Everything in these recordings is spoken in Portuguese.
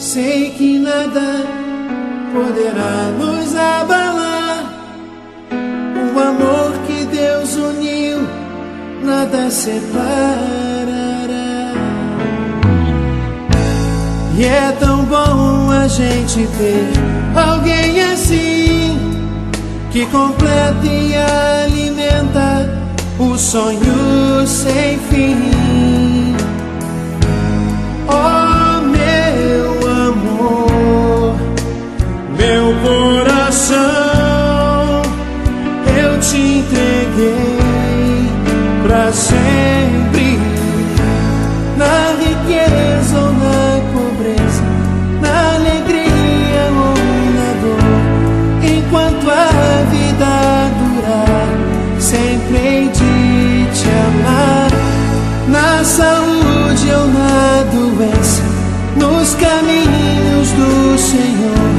sei que nada poderá nos abalar. O amor que Deus uniu, nada separará. E é tão bom a gente ter alguém assim, que completa e alimenta o sonho sem fim. Oh, meu amor, meu coração, eu te entreguei pra sempre. Na riqueza ou na pobreza, na alegria ou na dor, enquanto a vida durar, sempre hei de te amar. Na saúde ou na doença, nos caminhos do Senhor,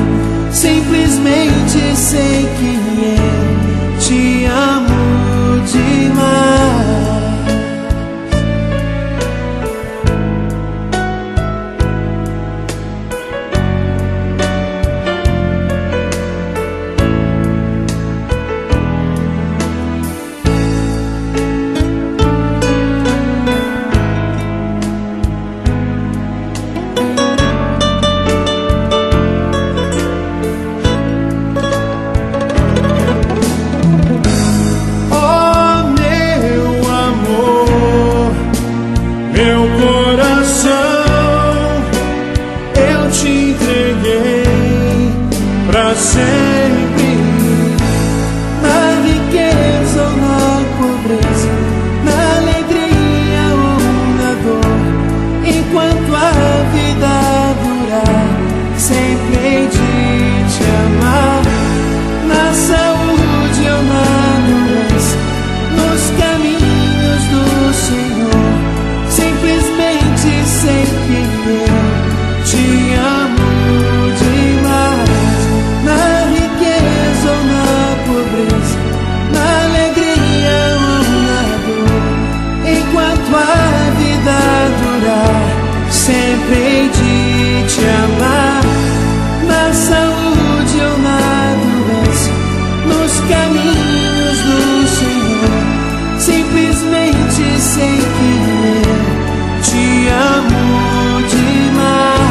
simplesmente sei que eu te amo demais. Sempre, na riqueza ou na pobreza, na alegria ou na dor, enquanto a vida durar, sempre hei de te amar. Na saúde ou na doença, nos caminhos do Senhor, simplesmente sei que eu te amo demais. Na riqueza ou na pobreza, na alegria ou na dor, enquanto a vida durar, sempre hei de te amar. Na saúde ou na doença, nos caminhos do Senhor, simplesmente sei que eu te amo demais.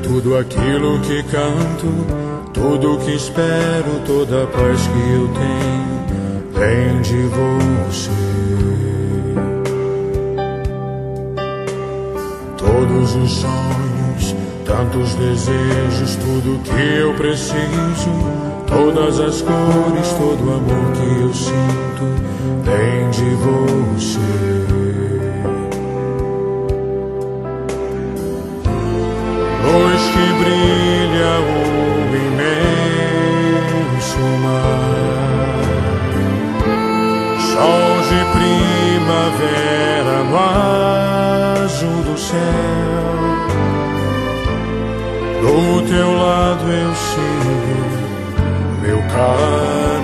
Tudo aquilo que canto, tudo que espero, toda a paz que eu tenho, vem de você. Todos os sonhos, tantos desejos, tudo que eu preciso, todas as cores, todo o amor que eu sinto, vem de você. Luz que brilha o imenso mar, sol de primavera no azul do céu. Do teu lado eu sigo meu caminho.